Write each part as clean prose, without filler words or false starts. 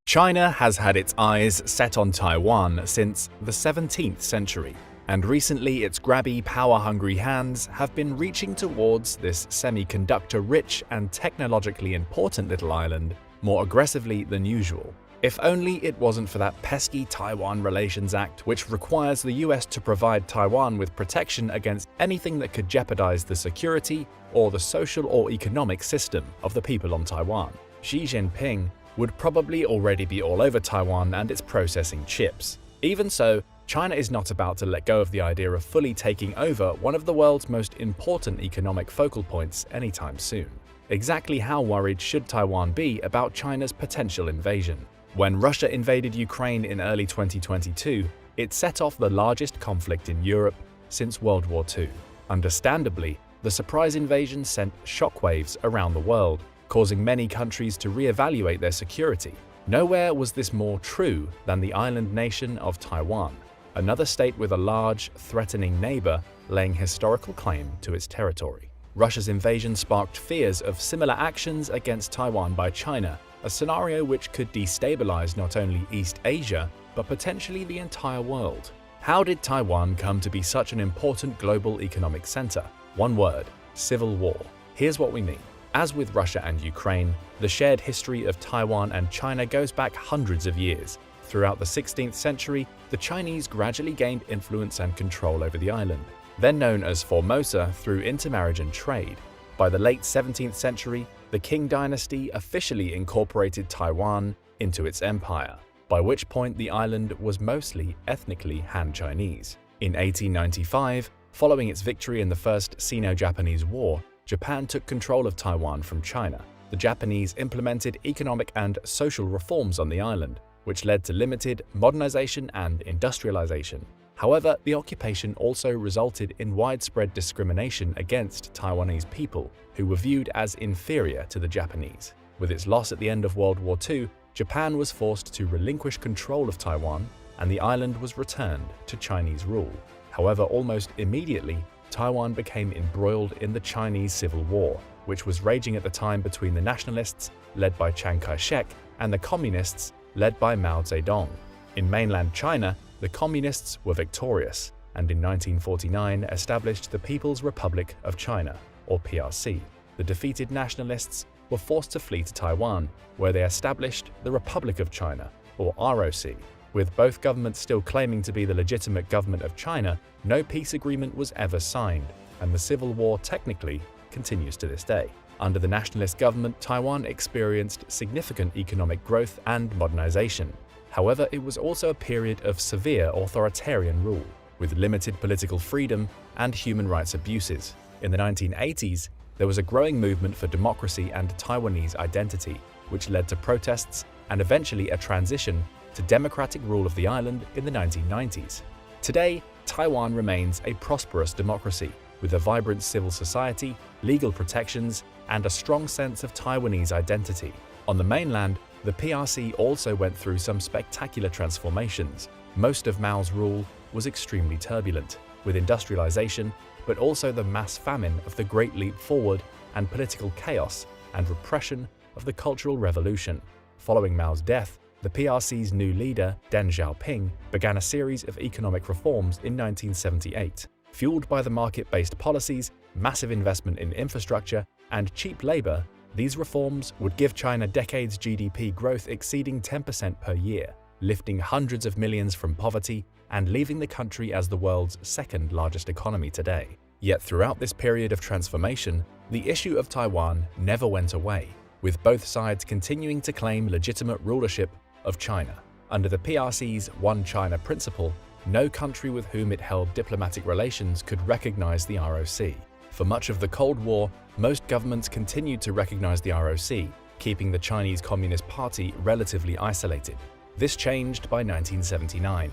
China has had its eyes set on Taiwan since the 17th century, and recently its grabby, power-hungry hands have been reaching towards this semiconductor-rich and technologically important little island more aggressively than usual. If only it wasn't for that pesky Taiwan Relations Act, which requires the US to provide Taiwan with protection against anything that could jeopardize the security or the social or economic system of the people on Taiwan. Xi Jinping would probably already be all over Taiwan and its processing chips. Even so, China is not about to let go of the idea of fully taking over one of the world's most important economic focal points anytime soon. Exactly how worried should Taiwan be about China's potential invasion? When Russia invaded Ukraine in early 2022, it set off the largest conflict in Europe since World War II. Understandably, the surprise invasion sent shockwaves around the world, causing many countries to reevaluate their security. Nowhere was this more true than the island nation of Taiwan, another state with a large, threatening neighbor laying historical claim to its territory. Russia's invasion sparked fears of similar actions against Taiwan by China, a scenario which could destabilize not only East Asia, but potentially the entire world. How did Taiwan come to be such an important global economic center? One word: civil war. Here's what we mean. As with Russia and Ukraine, the shared history of Taiwan and China goes back hundreds of years. Throughout the 16th century, the Chinese gradually gained influence and control over the island, then known as Formosa through intermarriage and trade. By the late 17th century, the Qing dynasty officially incorporated Taiwan into its empire, by which point the island was mostly ethnically Han Chinese. In 1895, following its victory in the First Sino-Japanese War, Japan took control of Taiwan from China. The Japanese implemented economic and social reforms on the island, which led to limited modernization and industrialization. However, the occupation also resulted in widespread discrimination against Taiwanese people, who were viewed as inferior to the Japanese. With its loss at the end of World War II, Japan was forced to relinquish control of Taiwan, and the island was returned to Chinese rule. However, almost immediately, Taiwan became embroiled in the Chinese Civil War, which was raging at the time between the nationalists, led by Chiang Kai-shek, and the communists, led by Mao Zedong. In mainland China, the communists were victorious, and in 1949 established the People's Republic of China, or PRC. The defeated nationalists were forced to flee to Taiwan, where they established the Republic of China, or ROC. With both governments still claiming to be the legitimate government of China, no peace agreement was ever signed, and the civil war technically continues to this day. Under the nationalist government, Taiwan experienced significant economic growth and modernization. However, it was also a period of severe authoritarian rule, with limited political freedom and human rights abuses. In the 1980s, there was a growing movement for democracy and Taiwanese identity, which led to protests and eventually a transition to democratic rule of the island in the 1990s. Today, Taiwan remains a prosperous democracy, with a vibrant civil society, legal protections, and a strong sense of Taiwanese identity. On the mainland, the PRC also went through some spectacular transformations. Most of Mao's rule was extremely turbulent, with industrialization, but also the mass famine of the Great Leap Forward and political chaos and repression of the Cultural Revolution. Following Mao's death, the PRC's new leader, Deng Xiaoping, began a series of economic reforms in 1978. Fueled by the market-based policies, massive investment in infrastructure, and cheap labor, these reforms would give China decades GDP growth exceeding 10% per year, lifting hundreds of millions from poverty and leaving the country as the world's second largest economy today. Yet throughout this period of transformation, the issue of Taiwan never went away, with both sides continuing to claim legitimate rulership of China. Under the PRC's One China principle, no country with whom it held diplomatic relations could recognize the ROC. For much of the Cold War, most governments continued to recognize the ROC, keeping the Chinese Communist Party relatively isolated. This changed by 1979,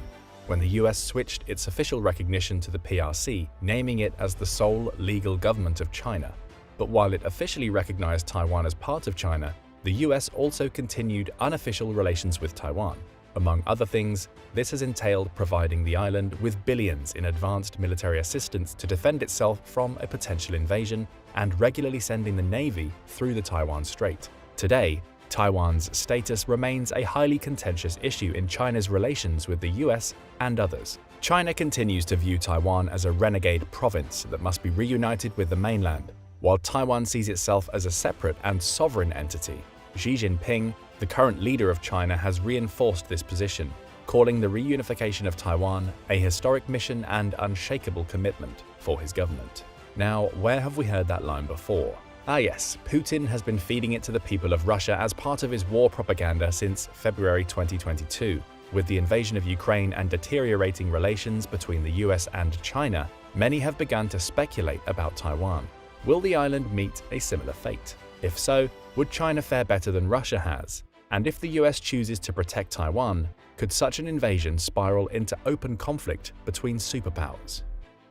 when the US switched its official recognition to the PRC, naming it as the sole legal government of China. But while it officially recognized Taiwan as part of China, the US also continued unofficial relations with Taiwan. Among other things, this has entailed providing the island with billions in advanced military assistance to defend itself from a potential invasion and regularly sending the Navy through the Taiwan Strait. Today, Taiwan's status remains a highly contentious issue in China's relations with the US and others. China continues to view Taiwan as a renegade province that must be reunited with the mainland, while Taiwan sees itself as a separate and sovereign entity. Xi Jinping, the current leader of China, has reinforced this position, calling the reunification of Taiwan a historic mission and unshakable commitment for his government. Now, where have we heard that line before? Ah yes, Putin has been feeding it to the people of Russia as part of his war propaganda since February 2022. With the invasion of Ukraine and deteriorating relations between the US and China, many have begun to speculate about Taiwan. Will the island meet a similar fate? If so, would China fare better than Russia has? And if the US chooses to protect Taiwan, could such an invasion spiral into open conflict between superpowers?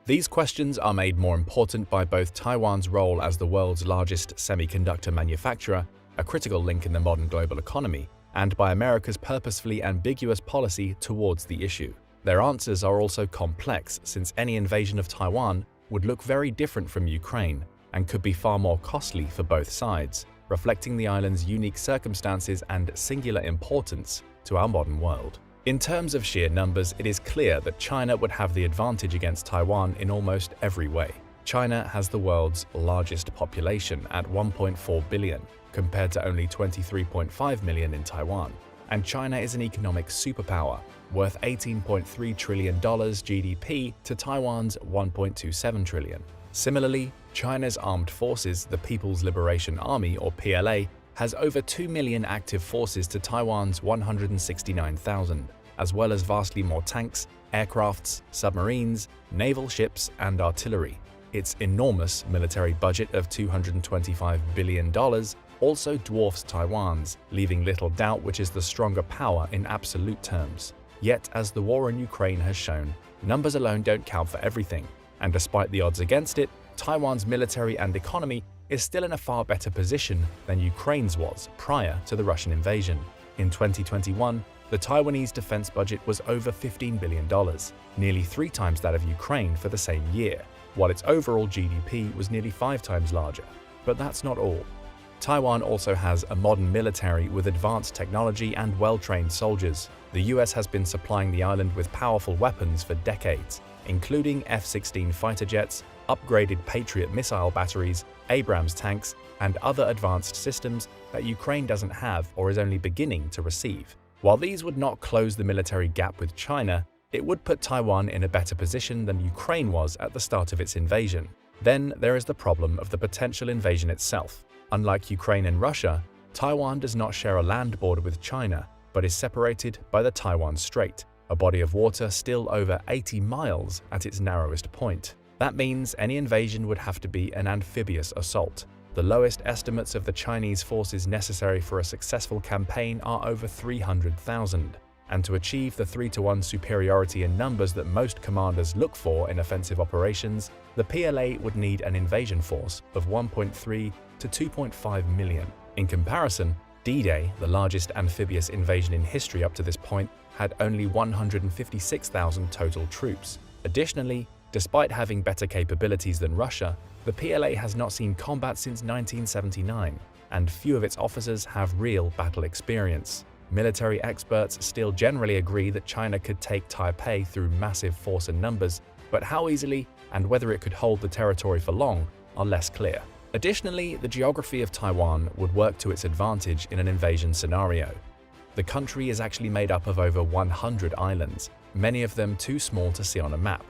These questions are made more important by both Taiwan's role as the world's largest semiconductor manufacturer, a critical link in the modern global economy, and by America's purposefully ambiguous policy towards the issue. Their answers are also complex, since any invasion of Taiwan would look very different from Ukraine and could be far more costly for both sides, reflecting the island's unique circumstances and singular importance to our modern world. In terms of sheer numbers, it is clear that China would have the advantage against Taiwan in almost every way. China has the world's largest population at 1.4 billion, compared to only 23.5 million in Taiwan. And China is an economic superpower, worth $18.3 trillion GDP to Taiwan's $1.27 trillion. Similarly, China's armed forces, the People's Liberation Army or PLA, has over 2 million active forces to Taiwan's 169,000, as well as vastly more tanks, aircrafts, submarines, naval ships, and artillery. Its enormous military budget of $225 billion also dwarfs Taiwan's, leaving little doubt which is the stronger power in absolute terms. Yet, as the war in Ukraine has shown, numbers alone don't count for everything, and despite the odds against it, Taiwan's military and economy is still in a far better position than Ukraine's was prior to the Russian invasion. In 2021, the Taiwanese defense budget was over $15 billion, nearly 3 times that of Ukraine for the same year, while its overall GDP was nearly 5 times larger. But that's not all. Taiwan also has a modern military with advanced technology and well-trained soldiers. The US has been supplying the island with powerful weapons for decades, including F-16 fighter jets, upgraded Patriot missile batteries, Abrams tanks, and other advanced systems that Ukraine doesn't have or is only beginning to receive. While these would not close the military gap with China, it would put Taiwan in a better position than Ukraine was at the start of its invasion. Then there is the problem of the potential invasion itself. Unlike Ukraine and Russia, Taiwan does not share a land border with China, but is separated by the Taiwan Strait, a body of water still over 80 miles at its narrowest point. That means any invasion would have to be an amphibious assault. The lowest estimates of the Chinese forces necessary for a successful campaign are over 300,000. And to achieve the 3-to-1 superiority in numbers that most commanders look for in offensive operations, the PLA would need an invasion force of 1.3 to 2.5 million. In comparison, D-Day, the largest amphibious invasion in history up to this point, had only 156,000 total troops. Additionally, despite having better capabilities than Russia, the PLA has not seen combat since 1979, and few of its officers have real battle experience. Military experts still generally agree that China could take Taipei through massive force and numbers, but how easily and whether it could hold the territory for long are less clear. Additionally, the geography of Taiwan would work to its advantage in an invasion scenario. The country is actually made up of over 100 islands, many of them too small to see on a map.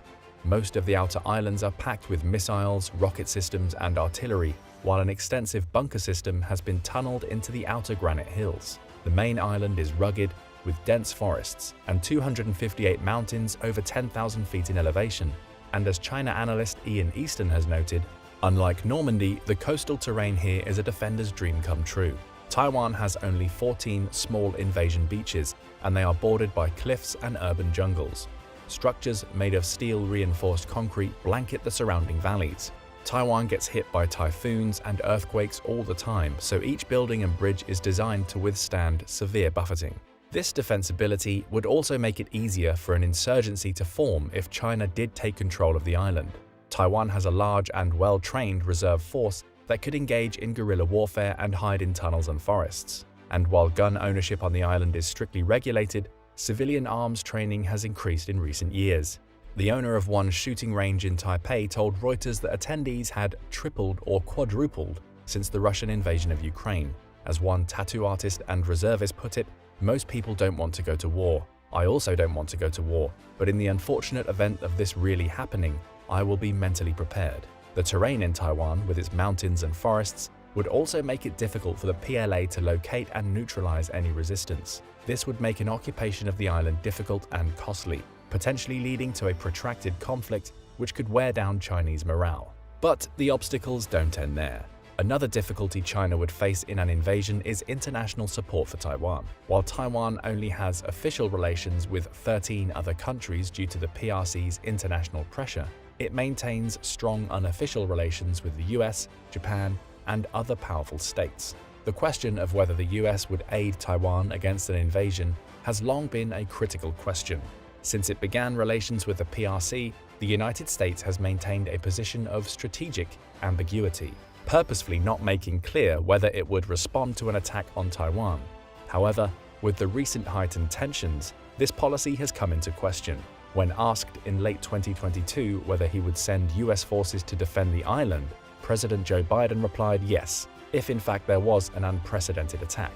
Most of the outer islands are packed with missiles, rocket systems, and artillery, while an extensive bunker system has been tunneled into the outer granite hills. The main island is rugged, with dense forests, and 258 mountains over 10,000 feet in elevation. And as China analyst Ian Easton has noted, unlike Normandy, the coastal terrain here is a defender's dream come true. Taiwan has only 14 small invasion beaches, and they are bordered by cliffs and urban jungles. Structures made of steel-reinforced concrete blanket the surrounding valleys. Taiwan gets hit by typhoons and earthquakes all the time, so each building and bridge is designed to withstand severe buffeting. This defensibility would also make it easier for an insurgency to form if China did take control of the island. Taiwan has a large and well-trained reserve force that could engage in guerrilla warfare and hide in tunnels and forests. And while gun ownership on the island is strictly regulated, civilian arms training has increased in recent years. The owner of one shooting range in Taipei told Reuters that attendees had tripled or quadrupled since the Russian invasion of Ukraine. As one tattoo artist and reservist put it, "Most people don't want to go to war. I also don't want to go to war, but in the unfortunate event of this really happening, I will be mentally prepared." The terrain in Taiwan, with its mountains and forests, would also make it difficult for the PLA to locate and neutralize any resistance. This would make an occupation of the island difficult and costly, potentially leading to a protracted conflict which could wear down Chinese morale. But the obstacles don't end there. Another difficulty China would face in an invasion is international support for Taiwan. While Taiwan only has official relations with 13 other countries due to the PRC's international pressure, it maintains strong unofficial relations with the US, Japan, and other powerful states. The question of whether the US would aid Taiwan against an invasion has long been a critical question. Since it began relations with the PRC, the United States has maintained a position of strategic ambiguity, purposefully not making clear whether it would respond to an attack on Taiwan. However, with the recent heightened tensions, this policy has come into question. When asked in late 2022 whether he would send US forces to defend the island, President Joe Biden replied yes, if in fact there was an unprecedented attack.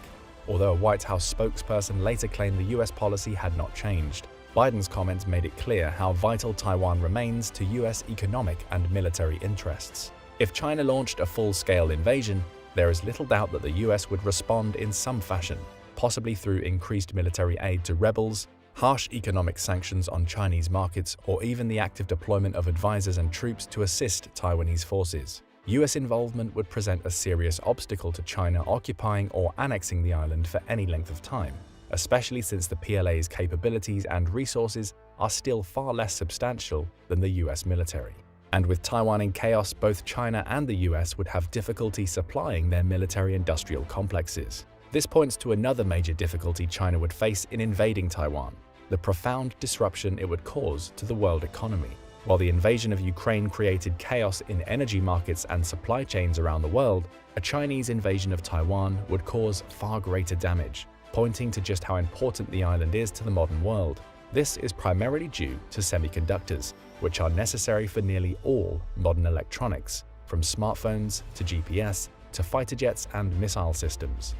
Although a White House spokesperson later claimed the US policy had not changed, Biden's comments made it clear how vital Taiwan remains to US economic and military interests. If China launched a full-scale invasion, there is little doubt that the US would respond in some fashion, possibly through increased military aid to rebels, harsh economic sanctions on Chinese markets, or even the active deployment of advisors and troops to assist Taiwanese forces. US involvement would present a serious obstacle to China occupying or annexing the island for any length of time, especially since the PLA's capabilities and resources are still far less substantial than the US military. And with Taiwan in chaos, both China and the US would have difficulty supplying their military-industrial complexes. This points to another major difficulty China would face in invading Taiwan: the profound disruption it would cause to the world economy. While the invasion of Ukraine created chaos in energy markets and supply chains around the world, a Chinese invasion of Taiwan would cause far greater damage, pointing to just how important the island is to the modern world. This is primarily due to semiconductors, which are necessary for nearly all modern electronics, from smartphones to GPS to fighter jets and missile systems.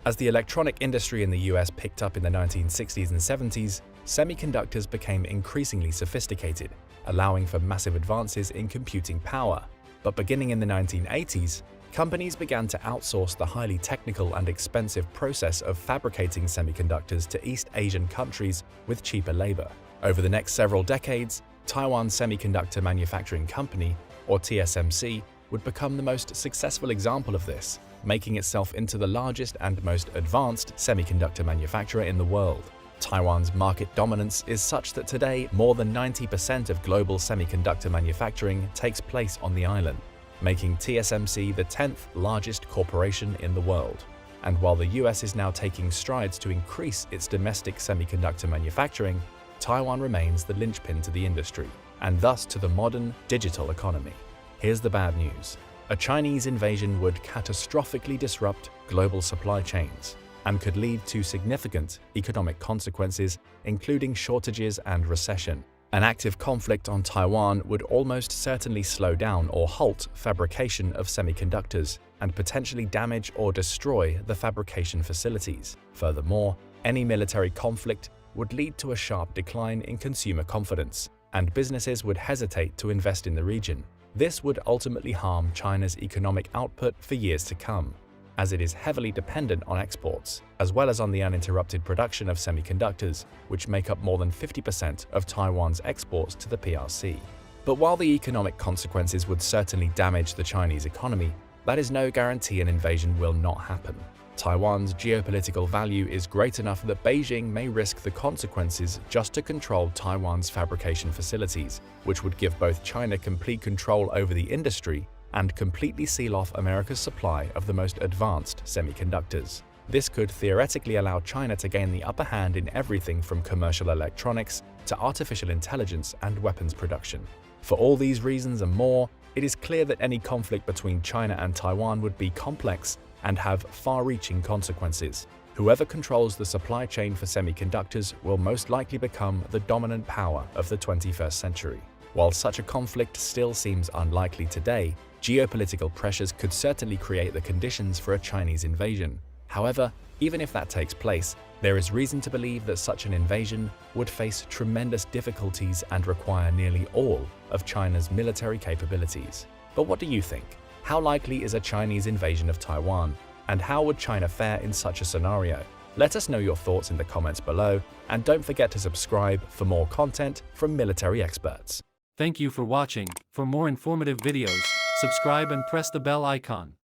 As the electronic industry in the US picked up in the 1960s and 70s, semiconductors became increasingly sophisticated, allowing for massive advances in computing power. But beginning in the 1980s, companies began to outsource the highly technical and expensive process of fabricating semiconductors to East Asian countries with cheaper labor. Over the next several decades, Taiwan Semiconductor Manufacturing Company, or TSMC, would become the most successful example of this, making itself into the largest and most advanced semiconductor manufacturer in the world. Taiwan's market dominance is such that today more than 90% of global semiconductor manufacturing takes place on the island, making TSMC the 10th largest corporation in the world. And while the US is now taking strides to increase its domestic semiconductor manufacturing, Taiwan remains the linchpin to the industry, and thus to the modern digital economy. Here's the bad news. A Chinese invasion would catastrophically disrupt global supply chains and could lead to significant economic consequences, including shortages and recession. An active conflict on Taiwan would almost certainly slow down or halt fabrication of semiconductors and potentially damage or destroy the fabrication facilities. Furthermore, any military conflict would lead to a sharp decline in consumer confidence, and businesses would hesitate to invest in the region. This would ultimately harm China's economic output for years to come, as it is heavily dependent on exports, as well as on the uninterrupted production of semiconductors, which make up more than 50% of Taiwan's exports to the PRC. But while the economic consequences would certainly damage the Chinese economy, that is no guarantee an invasion will not happen. Taiwan's geopolitical value is great enough that Beijing may risk the consequences just to control Taiwan's fabrication facilities, which would give both China complete control over the industry and completely seal off America's supply of the most advanced semiconductors. This could theoretically allow China to gain the upper hand in everything from commercial electronics to artificial intelligence and weapons production. For all these reasons and more, it is clear that any conflict between China and Taiwan would be complex and have far-reaching consequences. Whoever controls the supply chain for semiconductors will most likely become the dominant power of the 21st century. While such a conflict still seems unlikely today, geopolitical pressures could certainly create the conditions for a Chinese invasion. However, even if that takes place, there is reason to believe that such an invasion would face tremendous difficulties and require nearly all of China's military capabilities. But what do you think? How likely is a Chinese invasion of Taiwan? And how would China fare in such a scenario? Let us know your thoughts in the comments below, and don't forget to subscribe for more content from military experts. Thank you for watching. For more informative videos, subscribe and press the bell icon.